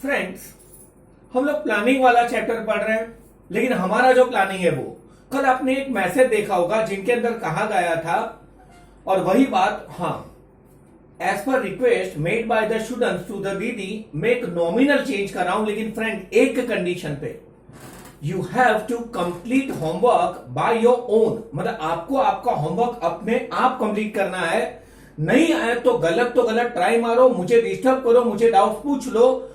Friends, हम लोग planning वाला चैप्टर पढ़ रहे हैं, लेकिन हमारा जो प्लानिंग है वो कल आपने एक मैसेज देखा होगा जिनके अंदर कहा गया था, और वही बात, हाँ, as per request made by the students to the didi make nominal change कर रहा हूं, लेकिन फ्रेंड एक कंडीशन पे, you have to complete homework by your own. मतलब आपको आपका होमवर्क अपने आप कंप्लीट करना है। नहीं आए तो गलत ट्राई मारो, मुझे डिस्टर्ब करो, मुझे डाउट पूछ लो,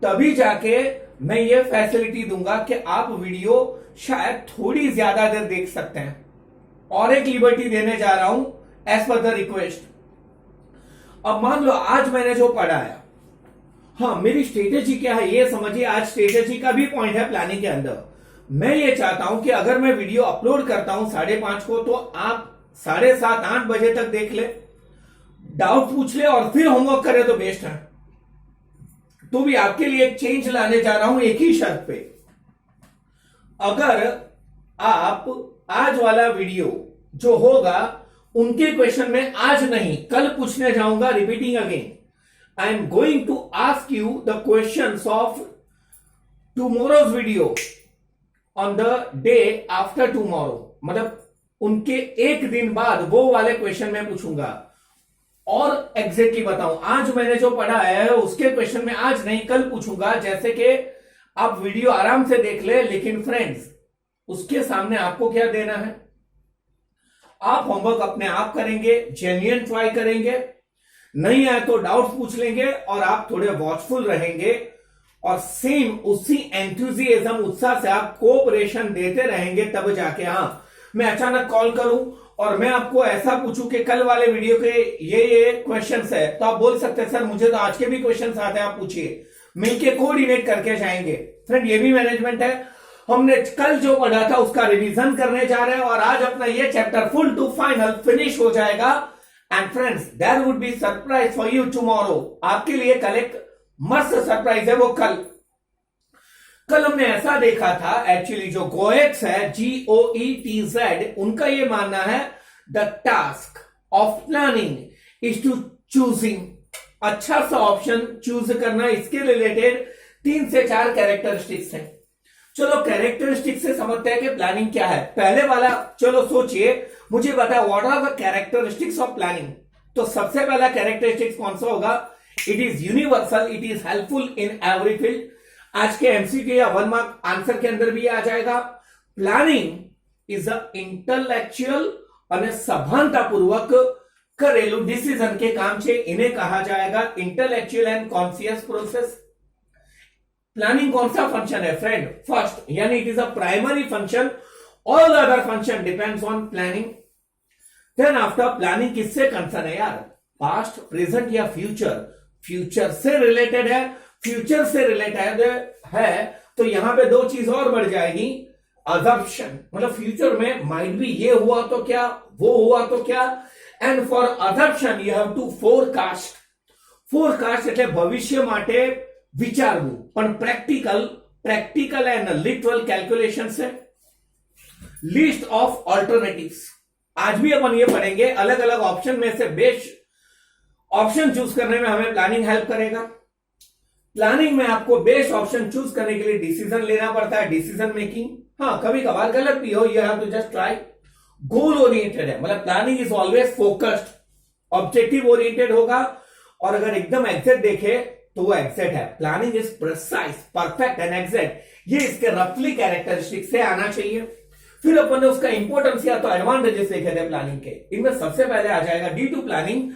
तभी जाके मैं ये फैसिलिटी दूंगा कि आप वीडियो शायद थोड़ी ज्यादा देर देख सकते हैं। और एक लिबर्टी देने जा रहा हूं एज पर द रिक्वेस्ट। अब मान लो आज मैंने जो पढ़ा है, हाँ, मेरी स्ट्रेटेजी क्या है ये समझिए। आज स्ट्रेटेजी का भी पॉइंट है प्लानिंग के अंदर। मैं ये चाहता हूं कि अगर मैं वीडियो अपलोड करता हूं 5:30 को, तो आप 7:30 8 बजे तक देख ले, डाउट पूछ ले और फिर होमवर्क करे तो बेस्ट है। तो भी आपके लिए एक चेंज लाने जा रहा हूं एक ही शर्त पे। अगर आप आज वाला वीडियो जो होगा उनके क्वेश्चन में आज नहीं कल पूछने जाऊंगा, repeating again, I am going to ask you the questions of tomorrow's video on the day after tomorrow. मतलब उनके एक दिन बाद वो वाले क्वेश्चन मैं पूछूंगा और एग्जैक्टली बताऊं आज मैंने जो पढ़ा है उसके क्वेश्चन में आज नहीं कल पूछूंगा। जैसे कि आप वीडियो आराम से देख ले, लेकिन फ्रेंड्स उसके सामने आपको क्या देना है, आप होमवर्क अपने आप करेंगे, जेन्युइन ट्राई करेंगे, नहीं आए तो डाउट पूछ लेंगे और आप थोड़े वॉचफुल रहेंगे और सेम उसी एंथुजियाज्म उत्साह से आप कोऑपरेशन देते रहेंगे। तब जाके, हाँ, मैं अचानक कॉल करूं और मैं आपको ऐसा पूछूं कि कल वाले वीडियो के ये क्वेश्चंस है, तो आप बोल सकते हैं सर मुझे तो आज के भी क्वेश्चंस आते हैं, आप पूछिए, मिलके कोऑर्डिनेट करके जाएंगे। फ्रेंड ये भी मैनेजमेंट है। हमने कल जो पढ़ा था उसका रिवीजन करने जा रहे हैं और आज अपना ये chapter full to final finish हो जाएगा। And friends there would be surprise for you tomorrow. आपके लिए कल एक मस्त सरप्राइज है। वो कल हमने ऐसा देखा था, एक्चुअली जो गोएट्स है GOETZ, उनका ये मानना है the task of planning is to choosing, अच्छा सा ऑप्शन चूज करना। इसके रिलेटेड 3 से 4 कैरेक्टरिस्टिक्स हैं। चलो कैरेक्टरिस्टिक्स से समझते हैं कि प्लानिंग क्या है। पहले वाला चलो सोचिए, मुझे बताया what are the characteristics of planning. तो सबसे पहला कैरेक्टरिस्टिक्स कौन सा होगा? It is universal, it is helpful in every field. आज के MCQ या 1 मार्क आंसर के अंदर भी आ जाएगा। प्लानिंग इज अ इंटेलेक्चुअल और सभानतापूर्वक घरेलू डिसीजन के काम से इन्हें कहा जाएगा intellectual and conscious process. Planning कौन सा फंक्शन है फ्रेंड? फर्स्ट, यानी it is a primary function, all other function depends on planning. Then after, planning किससे कंसर्न है यार? पास्ट, प्रेजेंट या फ्यूचर? फ्यूचर से रिलेटेड है। फ्यूचर से रिलेटेड है तो यहां पे 2 चीज और बढ़ जाएगी, अजम्पशन, मतलब फ्यूचर में माइट भी ये हुआ तो क्या, वो हुआ तो क्या। And for assumption you have to forecast. Forecast એટલે ભવિષ્ય માટે વિચારવું, પણ પ્રેક્ટિકલ એન્ડ લિટરલ કેલ્ક્યુલેશન से लिस्ट ऑफ ऑल्टरनेटिव्स। आज भी अपन ये पढ़ेंगे, अलग अलग ऑप्शन में से बेस्ट ऑप्शन चूज करने में हमें प्लानिंग हेल्प करेगा। प्लानिंग में आपको बेस्ट ऑप्शन चूज करने के लिए डिसीजन लेना पड़ता है, डिसीजन मेकिंग। हाँ, कभी कभार गलत भी हो, you have to just try. Goal oriented है, मतलब planning is always focused, objective oriented होगा। और अगर एकदम एग्जैक्ट देखे तो वो एग्जैक्ट है। Planning is precise, perfect and exact. ये इसके रफली कैरेक्टरिस्टिक से आना चाहिए। फिर अपन ने उसका इंपॉर्टेंस या तो एडवांटेजेस देखे थे प्लानिंग के। इनमें सबसे पहले आ जाएगा due to planning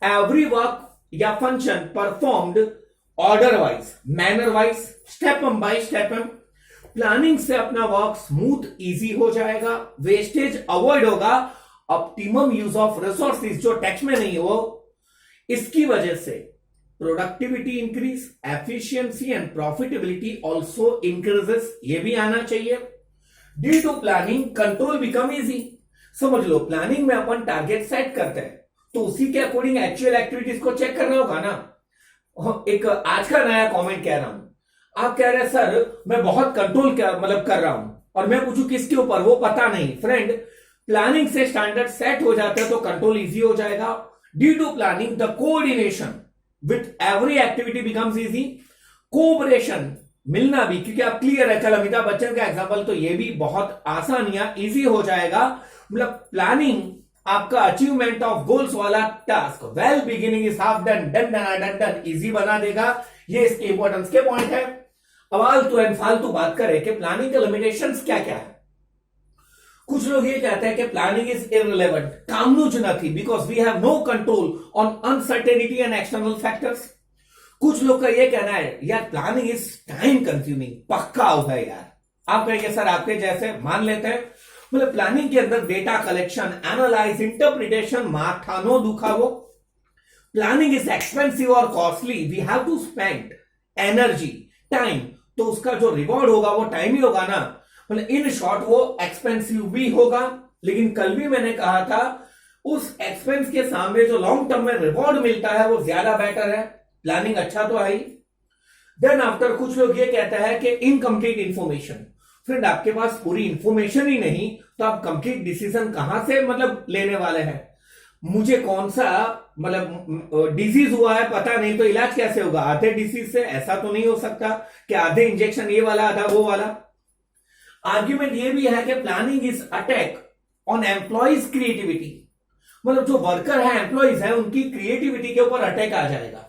every work या function performed order wise, manner wise, step by step. Planning से अपना वर्क स्मूथ इजी हो जाएगा, वेस्टेज अवॉइड होगा, ऑप्टिमम यूज ऑफ रिसोर्सेज जो टेक्स्ट में नहीं हो, इसकी वजह से productivity increase, efficiency and profitability also increases. ये भी आना चाहिए। Due to planning control become easy. समझ लो, प्लानिंग में अपन टारगेट सेट करते हैं तो उसी के अकॉर्डिंग एक्चुअल एक्टिविटीज को चेक करना होगा ना। एक आज का नया कमेंट कह रहा हूं, आप कह रहे हैं सर मैं बहुत कंट्रोल कर रहा हूं, और मैं पूछूं किसके ऊपर, वो पता नहीं। फ्रेंड, प्लानिंग से स्टैंडर्ड सेट हो जाते हैं तो कंट्रोल इजी हो जाएगा। Due to planning the coordination with every activity becomes easy. Cooperation, मिलना भी, क्योंकि आप क्लियर है, चल अमिताभ बच्चन का एग्जांपल तो ये भी बहुत आसान या इजी हो जाएगा। मतलब प्लानिंग आपका अचीवमेंट ऑफ गोल्स वाला task, well beginning is half done, done done done done easy बना देगा। ये इसके इंपॉर्टेंस के पॉइंट है। अब आलतू एंड फालतू बात करें कि प्लानिंग के लिमिटेशंस क्या क्या है। कुछ लोग ये कहते हैं कि प्लानिंग इज इररिलेवेंट, कामनुज नथी, because we have no control on uncertainty and external factors. कुछ लोग का ये कहना है यार प्लानिंग इज टाइम कंज्यूमिंग, पक्का होगा यार। आप कहेंगे सर आपके जैसे मान लेते हैं। मतलब प्लानिंग के अंदर डेटा कलेक्शन, एनालाइज, इंटरप्रिटेशन, माथा नो दुखावो। प्लानिंग इज एक्सपेंसिव और costly, we have to spend energy, time, तो उसका जो रिवॉर्ड होगा वो टाइम ही होगा ना। मतलब इन शॉर्ट वो एक्सपेंसिव भी होगा, लेकिन कल भी मैंने कहा था उस एक्सपेंस के सामने जो लॉन्ग टर्म में रिवॉर्ड मिलता है वो ज्यादा बेटर है। प्लानिंग अच्छा तो है ही। देन आफ्टर कुछ लोग ये कहते हैं कि इनकम्प्लीट इंफॉर्मेशन। फ्रेंड आपके पास पूरी इंफॉर्मेशन ही नहीं तो आप कंप्लीट डिसीजन कहां से मतलब लेने वाले हैं। मुझे कौन सा मतलब डिजीज हुआ है पता नहीं तो इलाज कैसे होगा आधे डिसीज से, ऐसा तो नहीं हो सकता कि आधे इंजेक्शन ये वाला आधा वो वाला। आर्ग्यूमेंट ये भी है कि planning is attack on employees creativity. मतलब जो वर्कर है, एम्प्लॉइज है, उनकी क्रिएटिविटी के ऊपर अटैक आ जाएगा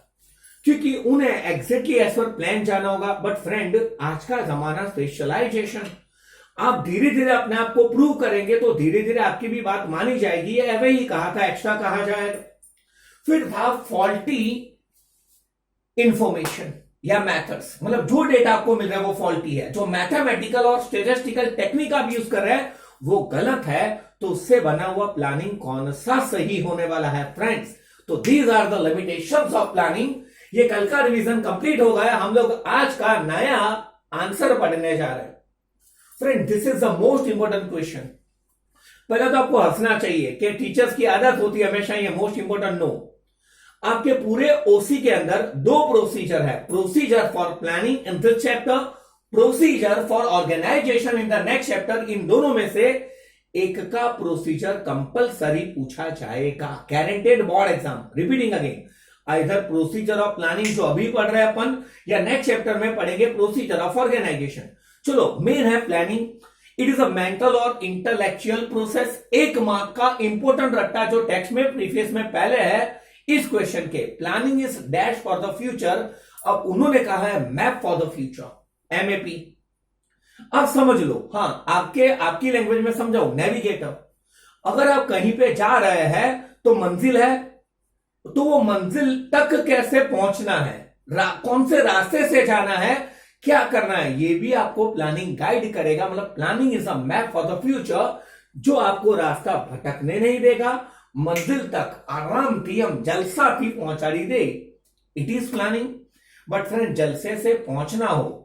क्योंकि उन्हें एग्जैक्टली एज पर प्लान जाना होगा। बट फ्रेंड आज का जमाना स्पेशलाइजेशन, आप धीरे धीरे अपने आप को प्रूव करेंगे तो धीरे धीरे आपकी भी बात मानी जाएगी। एवे ही कहा था, एक्स्ट्रा कहा जाएगा। फिर था फॉल्टी इंफॉर्मेशन या मैथड्स। मतलब जो डेटा आपको मिल रहा है वो फॉल्टी है, जो मैथमेटिकल और स्टैटिस्टिकल टेक्निक आप यूज कर रहे हैं वो गलत है, तो उससे बना हुआ प्लानिंग कौन सा सही होने वाला है फ्रेंड्स। तो these are the limitations of planning. ये कल का रिवीजन कंप्लीट हो गया, हम लोग आज का नया आंसर पढ़ने जा रहे हैं। Friend this is the most important question. पहले तो आपको हंसना चाहिए कि टीचर्स की आदत होती है हमेशा ये मोस्ट इंपॉर्टेंट। नो, आपके पूरे ओसी के अंदर दो प्रोसीजर है, procedure for planning in this chapter, procedure for organisation in the next chapter. इन दोनों में से एक का प्रोसीजर कंपलसरी पूछा जाएगा, guaranteed board exam. Repeating again, either procedure of planning जो अभी पढ़ रहे हैं अपन, या नेक्स्ट चैप्टर में पढ़ेंगे प्रोसीजर ऑफ ऑर्गेनाइजेशन। चलो, मेन है planning. It is a mental और इंटेलेक्चुअल प्रोसेस। एक मार्क का इंपोर्टेंट रट्टा जो टेक्स्ट में प्रीफेस में पहले है इस क्वेश्चन के, planning is dash for the future. अब उन्होंने कहा है map for the future, MAP. अब समझ लो, हाँ आपकी लैंग्वेज में समझाओ, नेविगेटर। अगर आप कहीं पे जा रहे हैं तो मंजिल है, तो वो मंजिल तक कैसे पहुंचना है, कौन से रास्ते से जाना है, क्या करना है, ये भी आपको प्लानिंग गाइड करेगा। मतलब planning is a map for the future, जो आपको रास्ता भटकने नहीं देगा, मंजिल तक आराम थी हम जलसा थी पहुंचा दे। It is planning. But friend जलसे से पहुंचना हो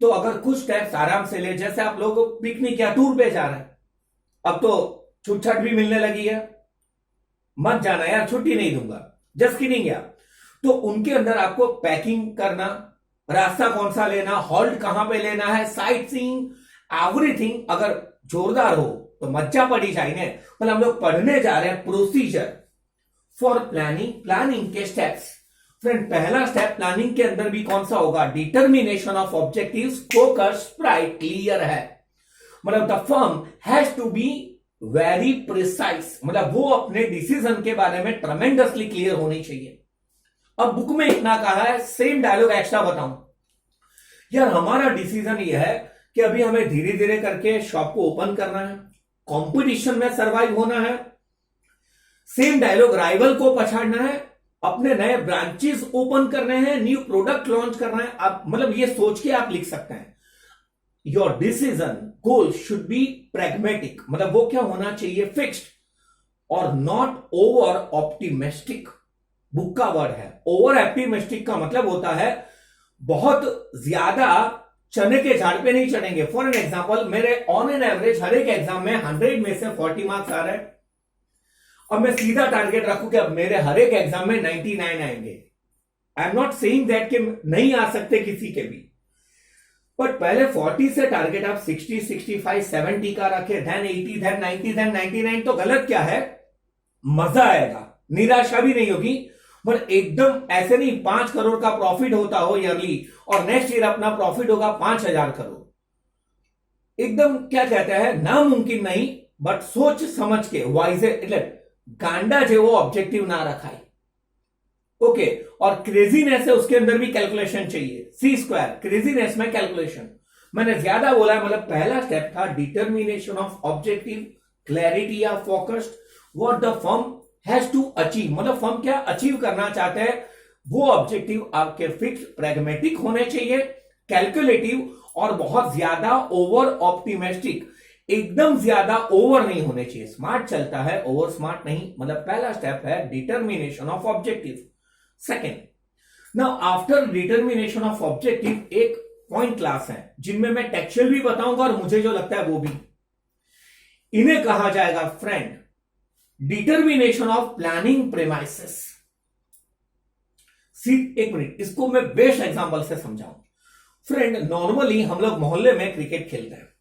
तो अगर कुछ स्टेप्स आराम से ले, जैसे आप लोग पिकनिक या टूर पे जा रहे हैं, अब तो छुट्टी भी मिलने लगी है, मत जाना यार छुट्टी नहीं दूंगा, जस्ट किडिंग यार। तो उनके अंदर आपको पैकिंग करना, रास्ता कौन सा लेना, हॉल्ट कहां पे लेना है, साइट सीइंग, एवरीथिंग अगर जोरदार हो तो मज्जा पड़ी जाए। मतलब हम लोग पढ़ने जा रहे हैं प्रोसीजर फॉर प्लानिंग, प्लानिंग के स्टेप्स। फ्रेंड पहला स्टेप प्लानिंग के अंदर भी कौन सा होगा, determination of objectives, focus, sprite, clear है। मतलब the firm has to be very precise, मतलब वो अपने डिसीजन के बारे में ट्रमेंडसली क्लियर होनी चाहिए। अब बुक में इतना कहा है, सेम डायलॉग एक्स्ट्रा बताऊं यार, हमारा डिसीजन ये है कि अभी हमें धीरे धीरे करके शॉप को ओपन करना है, कंपटीशन में सरवाइव होना है। सेम डायलॉग राइवल को पछाड़ना है, अपने नए ब्रांचेस ओपन करने हैं, न्यू प्रोडक्ट लॉन्च करना है। आप मतलब ये सोच के आप लिख सकते हैं, your decision goal should be pragmatic, मतलब वो क्या होना चाहिए, फिक्स्ड और नॉट ओवर ऑप्टिमिस्टिक। बुक का वर्ड है, ओवर ऑप्टिमिस्टिक का मतलब होता है बहुत ज्यादा चने के झाड़ पे नहीं चढ़ेंगे। फॉर एन एग्जाम्पल, मेरे ऑन एन एवरेज हर एक एग्जाम में 100 में से 40 मार्क्स आ रहे हैं, अब मैं सीधा टारगेट रखूं कि अब मेरे हर एक एग्जाम में 99 आएंगे। I am not saying that कि नहीं आ सकते किसी के भी, बट पहले 40 से टारगेट आप 60, 65, 70 का रखे, देन 80, देन 90, देन 99, तो गलत क्या है, मजा आएगा, निराशा भी नहीं होगी। बट एकदम ऐसे नहीं 5 करोड़ का प्रॉफिट होता हो ईयरली और नेक्स्ट ईयर अपना प्रॉफिट होगा 5,000 करोड़। एकदम क्या कहते हैं नामुमकिन नहीं, बट सोच समझ के वाइज એટલે गांडा જેવો ऑब्जेक्टिव ना रखाय। ओके, और क्रेजीनेस है उसके अंदर भी कैलकुलेशन चाहिए। सी स्क्वायर क्रेजीनेस में कैलकुलेशन मैंने ज्यादा बोला है, मतलब पहला स्टेप था डिटर्मिनेशन ऑफ ऑब्जेक्टिव, क्लैरिटी या focused, what the firm has to achieve, मतलब फर्म क्या अचीव करना चाहते हैं, वो ऑब्जेक्टिव आपके फिक्स प्रैग्मेटिक होने चाहिए, कैलकुलेटिव और बहुत ज्यादा ओवर ऑप्टिमिस्टिक, एकदम ज्यादा ओवर नहीं होने चाहिए। स्मार्ट चलता है, ओवर स्मार्ट नहीं। मतलब पहला स्टेप है determination of objective. Second, now after determination of objective एक पॉइंट क्लास है जिनमें मैं टेक्सचुअल भी बताऊंगा और मुझे जो लगता है वो भी। इन्हें कहा जाएगा friend determination of planning premises. एक मिनट, इसको मैं बेस्ट एग्जांपल से समझाऊं। फ्रेंड नॉर्मली हम लोग मोहल्ले में क्रिकेट खेलते हैं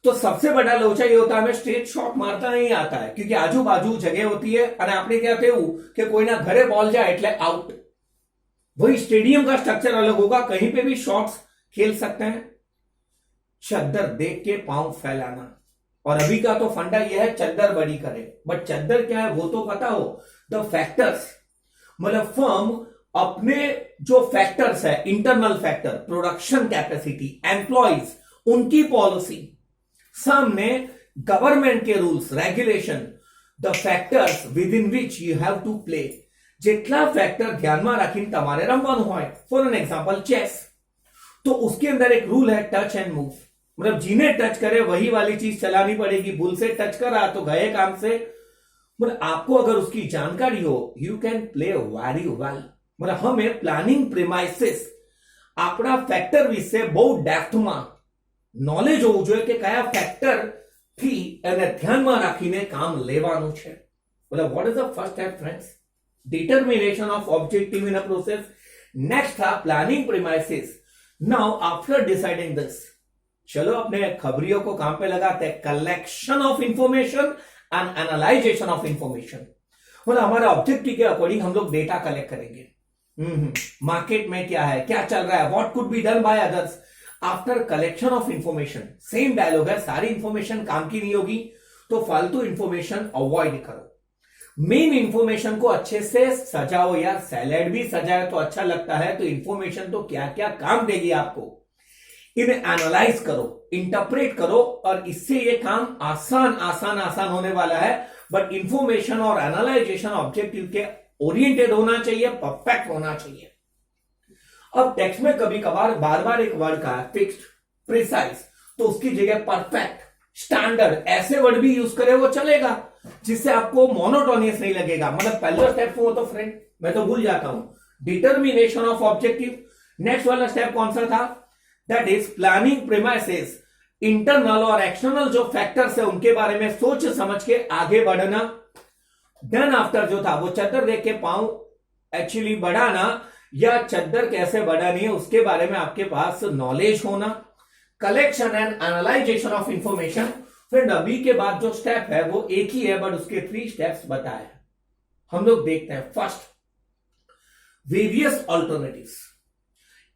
तो सबसे बड़ा लोचा ये होता है हमें स्ट्रेट शॉट मारता नहीं आता है, क्योंकि आजू बाजू जगह होती है और आपने क्या कहते हो कि कोई ना घरे बॉल जाए એટલે आउट। वही स्टेडियम का स्ट्रक्चर अलग होगा, कहीं पे भी शॉट्स खेल सकते हैं। चद्दर देख के पांव फैलाना, और अभी का तो फंडा यह है चद्दर बड़ी करे, बट चद्दर क्या है वो तो पता हो। द फैक्टर्स, मतलब फर्म अपने जो फैक्टर्स है, internal factor, production capacity, employees, उनकी पॉलिसी, सामने गवर्नमेंट के rules regulation, the factors within which you have to play, જેટલા ફેક્ટર ધ્યાનમાં રાખીને તમારે રમવાનું હોય। ફોર એન એક્ઝામ્પલ ચેસ, तो उसके अंदर एक रूल है टच एंड मूव, मतलब जिन्हें टच करे वही वाली चीज चलानी पड़ेगी। भूल से टच करा तो गए काम से। मतलब आपको अगर उसकी जानकारी हो you can play very well. मतलब हमें प्लानिंग प्रेमाइसिस આપણા ફેક્ટર વિશે બહુ ડેપ્થમાં નોલેજ હોવું જોઈએ કે કયા ફેક્ટર થી એને ધ્યાનમાં રાખીને કામ લેવાનું છે। मतलब what is the first step friends, determination of objective in a process. Next था planning premises. Now after deciding this, चलो अपने खबरियों को काम पे लगाते हैं। Collection of information and analysation of information, मतलब हमारा ऑब्जेक्टिव के अकॉर्डिंग हम लोग डेटा कलेक्ट करेंगे। मार्केट में क्या है, क्या चल रहा है, what could be done by others after collection of information. Same dialogue है, सारी इंफॉर्मेशन काम की नहीं होगी तो फालतू इंफॉर्मेशन अवॉइड करो। मेन इंफॉर्मेशन को अच्छे से सजाओ यार, सैलेड भी सजाए तो अच्छा लगता है, तो इंफॉर्मेशन तो क्या क्या काम देगी आपको। इन्हें एनालाइज करो, इंटरप्रेट करो, और इससे ये काम आसान आसान आसान होने वाला है। बट इंफॉर्मेशन और एनालाइजेशन ऑब्जेक्टिव के ओरिएंटेड होना चाहिए, परफेक्ट होना चाहिए। अब टेक्स्ट में कभी कभार बार बार एक वर्ड का है फिक्स्ड, प्रिसाइज, तो उसकी जगह परफेक्ट, स्टैंडर्ड, ऐसे वर्ड भी यूज करे वो चलेगा, जिससे आपको मोनोटोनियस नहीं लगेगा। मतलब पहला स्टेप वो तो फ्रेंड मैं तो भूल जाता हूं, डिटर्मिनेशन ऑफ ऑब्जेक्टिव। नेक्स्ट वाला स्टेप कौन सा था, that is planning premises. Internal और एक्सटर्नल जो फैक्टर्स है उनके बारे में सोच समझ के आगे बढ़ना। देन आफ्टर जो था वो चद्दर देख के पांव एक्चुअली बढ़ाना, या चद्दर कैसे बढ़ानी है उसके बारे में आपके पास नॉलेज होना। Collection and analysation of information. Friend अभी के बाद जो स्टेप है वो एक ही है, बट उसके 3 स्टेप्स बताए हम लोग देखते हैं। First, various alternatives.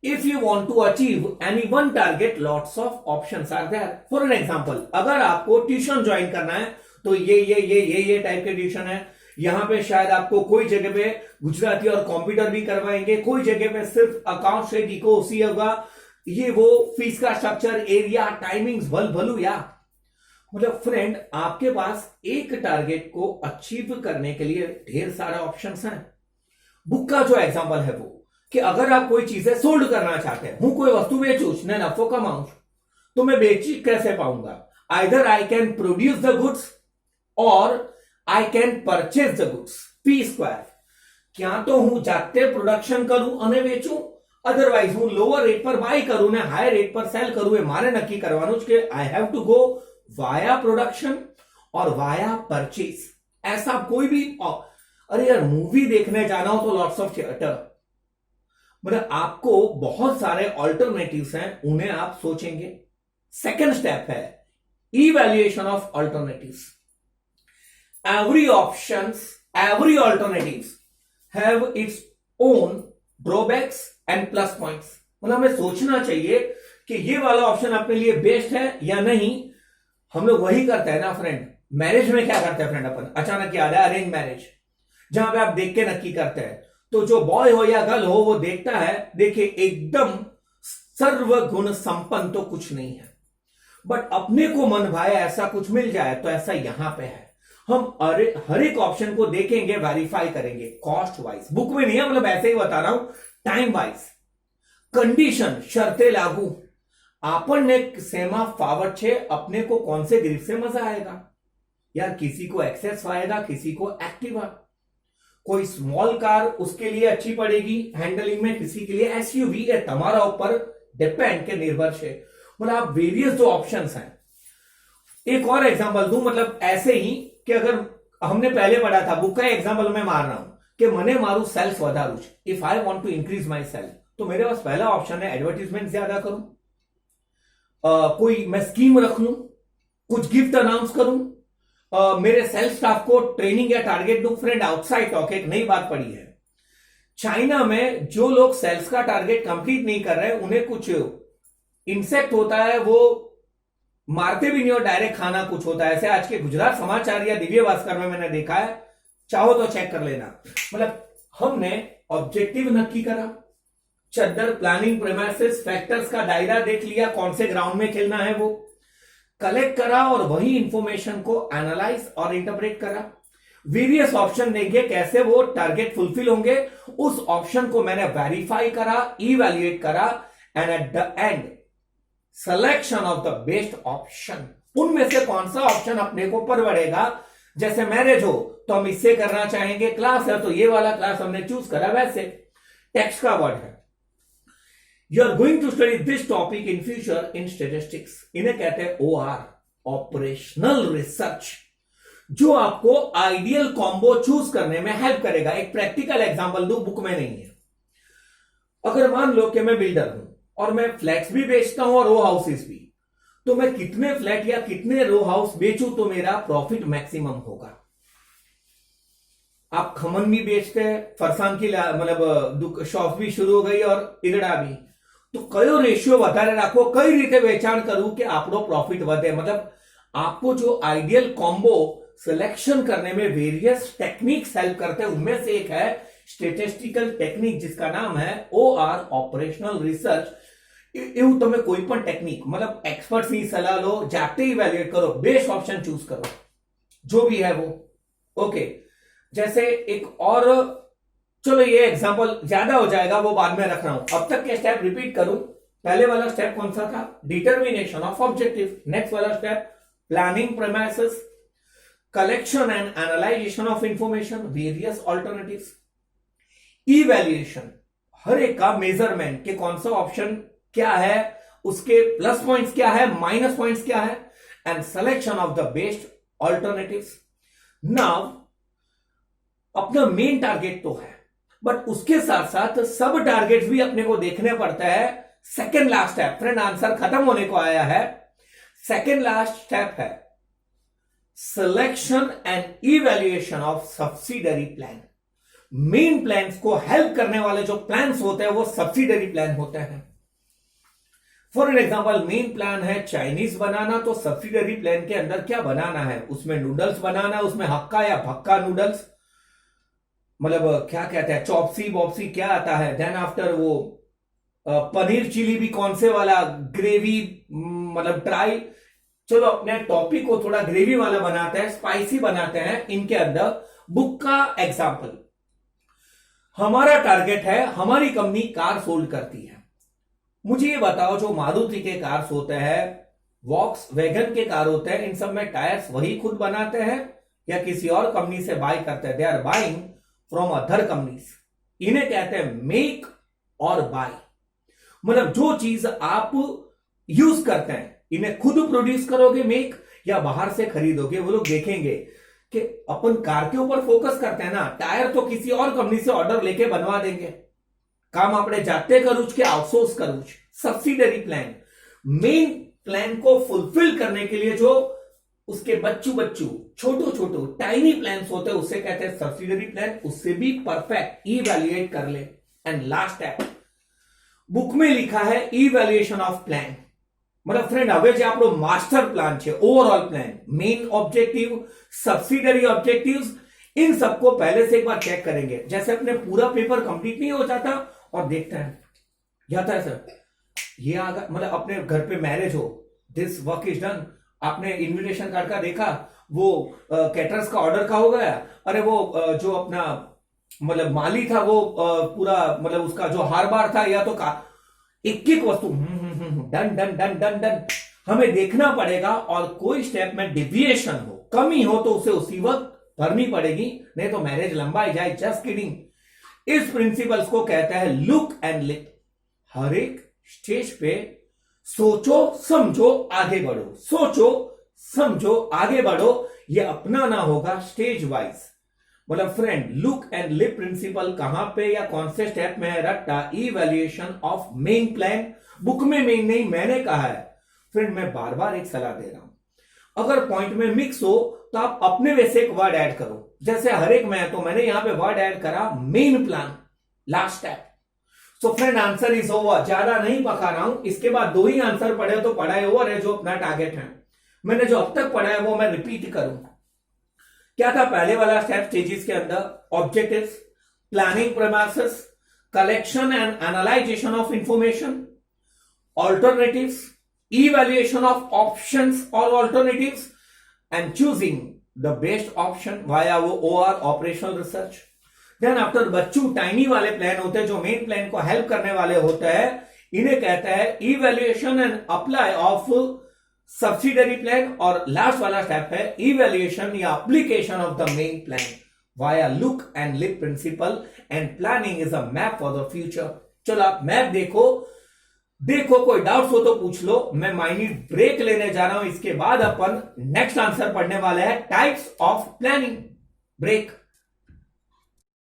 If you want to achieve any one target, lots of options are there. For an example, अगर आपको ट्यूशन ज्वाइन करना है तो ये टाइप के ट्यूशन है। यहां पे शायद आपको कोई जगह पे गुजराती और कंप्यूटर भी करवाएंगे, कोई जगह पे सिर्फ अकाउंट से डीको उसी होगा। ये वो फीस का स्ट्रक्चर, एरिया, टाइमिंग्स भलू या। मतलब फ्रेंड आपके पास एक टारगेट को अचीव करने के लिए ढेर सारे ऑप्शंस हैं। बुक का जो एग्जांपल है वो कि अगर आप कोई चीजें सोल्ड करना चाहते हैं, हूं कोई वस्तु बेचूं ने नफो कमाऊं, तो मैं बेची कैसे पाऊंगा। Either I can produce the goods or I can purchase the goods, P square. क्या तो हूं जाते प्रोडक्शन करूं અને વેચું, અધરવાઇઝ હું લોઅર રેટ પર બાય કરું ને હાઈ રેટ પર સેલ કરું। એ મારે નક્કી કરવાનું છે કે I have to go via production और वाया परचेज। ऐसा कोई भी, अरे यार मूवी देखने जाना हो तो लॉट्स ऑफ थिएटर, मतलब आपको बहुत सारे ऑल्टरनेटिव्स हैं, उन्हें आप सोचेंगे। सेकंड स्टेप है evaluation of alternatives. Every options, every alternatives have its own drawbacks and plus points. मतलब हमें सोचना चाहिए कि ये वाला ऑप्शन अपने लिए बेस्ट है या नहीं। हम लोग वही करते हैं ना फ्रेंड। मैरिज में क्या करते हैं फ्रेंड, अपन अचानक याद है अरेंज मैरिज, जहां पे आप देख के नक्की करते हैं। तो जो बॉय हो या गर्ल हो वो देखता है, देखिए एकदम सर्वगुण संपन्न तो कुछ नहीं है, बट अपने को मन भाए ऐसा कुछ मिल जाए तो ऐसा यहां पे है। हम हर एक ऑप्शन को देखेंगे, वेरीफाई करेंगे कॉस्ट वाइज, बुक में नहीं है, मतलब ऐसे ही बता रहा हूं, टाइम वाइज, कंडीशन शर्तें लागू। આપણને સેમાં ફાવટ છે, अपने को कौन से ग्रिप से मजा आएगा यार, किसी को एक्सेस आएगा, किसी को एक्टिवा, कोई स्मॉल कार उसके लिए अच्छी पड़ेगी हैंडलिंग में, किसी के लिए एसयूवी है, तुम्हारा ऊपर डिपेंड के निर्भर है। मतलब आप वेरियस जो ऑप्शंस हैं। एक और एग्जांपल दूं, मतलब ऐसे ही कि अगर हमने पहले पढ़ा था, बुक का एग्जांपल मैं मार रहा हूं कि मने मारू सेल्स વધારવું છે, if I want to increase my self, तो मेरे पास पहला ऑप्शन है एडवर्टीजमेंट ज्यादा करूं, कोई मैं स्कीम रख लूं, कुछ गिफ्ट अनाउंस करूं, मेरे सेल्स स्टाफ को ट्रेनिंग या टारगेट दूं। फ्रेंड आउटसाइड टॉक एक नई बात पड़ी है, चाइना में जो लोग सेल्स का टारगेट कंप्लीट नहीं कर रहे उन्हें कुछ इंसेक्ट होता है, वो मारते भी नहीं और डायरेक्ट खाना कुछ होता है। ऐसे आज के गुजरात समाचार या दिव्य भास्कर में मैंने देखा है, चाहो तो चेक कर लेना। मतलब हमने ऑब्जेक्टिव नक्की करा, चद्दर प्लानिंग प्रेमाइसेस फैक्टर्स का दायरा देख लिया, कौन से ग्राउंड में खेलना है वो कलेक्ट करा, और वही इंफॉर्मेशन को एनालाइज और इंटरप्रेट करा। वेरियस ऑप्शन देंगे कैसे वो टारगेट फुलफिल होंगे, उस ऑप्शन को मैंने वेरीफाई करा, इवैल्यूएट करा, and at the end selection of the best option. उनमें से कौन सा ऑप्शन अपने को परवड़ेगा। जैसे मैरिज हो तो हम इससे करना चाहेंगे, क्लास है तो ये वाला क्लास हमने चूज करा। वैसे टेक्स्ट का वर्ड है, you are going to study this topic in future in statistics, इन्हें कहते हैं OR, ऑपरेशनल रिसर्च, जो आपको आइडियल कॉम्बो चूज करने में हेल्प करेगा। एक प्रैक्टिकल एग्जांपल दूं, बुक में नहीं है। अगर मान लो कि मैं बिल्डर हूं और मैं फ्लैट्स भी बेचता हूं और रो हाउसेस भी, तो मैं कितने फ्लैट या कितने रो हाउस बेचूं तो मेरा प्रॉफिट मैक्सिमम होगा। आप खमन भी बेचते हैं, फरसान की मतलब शॉप भी शुरू हो गई और ईगड़ा भी, तो कयो रेशियो વધારે રાખવો, કઈ રીતે વેચાણ કરવું કે આપણો પ્રોફિટ વધે। मतलब आपको जो आइडियल कॉम्बो सिलेक्शन करने में वेरियस टेक्निक्स हेल्प करते हैं, उनमें से एक है स्टेटिस्टिकल टेक्निक जिसका नाम है OR, ऑपरेशनल रिसर्च। એવું તમે કોઈ પણ ટેકનિક मतलब एक्सपर्ट्स ની સલાહ લો, જાતે ઇવેલ્યુએટ करो, बेस्ट ऑप्शन चूज करो जो भी है वो। ओके, जैसे एक और, चलो ये एग्जांपल ज्यादा हो जाएगा, वो बाद में रख रहा हूं। अब तक के स्टेप रिपीट करूं। पहले वाला स्टेप कौन सा था, डिटर्मिनेशन ऑफ ऑब्जेक्टिव। नेक्स्ट वाला step planning premises, collection and analysation of information, various alternatives, evaluation, हर एक का मेजरमेंट के कौन सा ऑप्शन क्या है, उसके प्लस पॉइंट्स क्या है, माइनस पॉइंट्स क्या है, and selection of the best alternatives. Now अपना मेन टारगेट तो है, बट उसके साथ साथ सब टारगेट्स भी अपने को देखने पड़ता है। Second last step, friend answer खत्म होने को आया है। सेकेंड लास्ट स्टेप है selection and evaluation of subsidiary plan. Main plans को हेल्प करने वाले जो प्लान्स होते हैं वो सब्सिडरी प्लान होते हैं। For an example, main plan है चाइनीज बनाना, तो सब्सिडरी प्लान के अंदर क्या बनाना है, उसमें नूडल्स बनाना, उसमें हक्का या भक्का नूडल्स, मतलब क्या कहते हैं, चॉपसी बॉप्सी क्या आता है, देन आफ्टर वो पनीर चिली भी कौन से वाला, ग्रेवी मतलब ड्राई। चलो अपने टॉपिक को थोड़ा ग्रेवी वाला बनाते हैं, स्पाइसी बनाते हैं। इनके अंदर बुक का एग्जांपल, हमारा टारगेट है, हमारी कंपनी कार सोल्ड करती है, मुझे ये बताओ जो मारुति के कार्स होते हैं, वॉक्स वैगन के कार होते हैं, इन सब में टायर्स वही खुद बनाते हैं या किसी और कंपनी से बाय करते हैं। They are buying from other companies, इन्हें कहते हैं मेक और बाय। मतलब जो चीज आप यूज करते हैं इन्हें खुद प्रोड्यूस करोगे मेक, या बाहर से खरीदोगे। वो लोग देखेंगे कि अपन कार के ऊपर फोकस करते हैं ना, टायर तो किसी और कंपनी से ऑर्डर लेके बनवा देंगे, काम આપણે જાતે કરું કે આઉટસોર્સ કરું। સબસિડરી પ્લાન, मेन प्लान को फुलफिल करने के लिए जो उसके बच्चू बच्चू छोटो छोटो टाइनी प्लान्स होते हैं, उससे कहते हैं सब्सिडरी प्लान, उससे भी परफेक्ट इवैल्यूएट कर ले। एंड लास्ट स्टेप बुक में लिखा है इवैल्यूएशन ऑफ प्लान, मतलब फ्रेंड હવે જે આપણો માસ્ટર પ્લાન છે, overall plan, main objective, subsidiary objectives, इन सबको पहले से एक बार चेक करेंगे। जैसे अपने पूरा पेपर कंप्लीट नहीं हो जाता और देखते हैं जाता है सर ये आ गया, मतलब अपने घर पे मैरिज हो, दिस वर्क इज डन, आपने इनविटेशन कार्ड का देखा, वो कैटरर्स का ऑर्डर का हो गया, अरे वो जो अपना मतलब माली था वो पूरा मतलब उसका जो हार बार था या तो का एक एक वस्तु done done done done done हमें देखना पड़ेगा। और कोई स्टेप में डिविएशन हो, कमी हो तो उसे उसी वक्त भरनी पड़ेगी, नहीं तो मैरिज लंबाई जाए। Just kidding. इस प्रिंसिपल्स को कहता है लुक एंड लिप। हर एक स्टेज पे सोचो समझो आगे बढ़ो, सोचो समझो आगे बढ़ो, ये अपनाना होगा स्टेज वाइज। मतलब friend look and leap principle कहां पे या कौन से स्टेप में है रट्टा? Evaluation of main plan. Book में मेन नहीं, मैंने कहा है। फ्रेंड मैं बार बार एक सलाह दे रहा हूं, अगर पॉइंट में मिक्स हो तो आप अपने वैसे एक वर्ड ऐड करो। जैसे हर एक में तो मैंने यहां पे वर्ड ऐड करा main plan, last step. So friend answer is over. ज्यादा नहीं पका रहा हूं, इसके बाद 2 ही आंसर पढ़े तो पढ़ाई ओवर है, जो अपना टारगेट है। मैंने जो अब तक पढ़ा है वो मैं रिपीट करूं। क्या था पहले वाला स्टेप स्टेजेस के अंदर? Objectives, planning premises, collection and analysation of information, alternatives, evaluation of options or alternatives, and choosing the best option via OR operational research. Then after Bachchu tiny वाले प्लान होते हैं जो मेन प्लान को help करने वाले होते हैं, इन्हें कहते हैं evaluation and apply of subsidiary plan. और लास्ट वाला स्टेप है इवैल्यूएशन या application of the main plan via look and leap principle. And planning is a map for the future. चलो आप मैप देखो कोई डाउट्स हो तो पूछ लो। मैं माइन्यूट ब्रेक लेने जा रहा हूं, इसके बाद अपन नेक्स्ट आंसर पढ़ने वाले हैं टाइप्स ऑफ प्लानिंग। ब्रेक।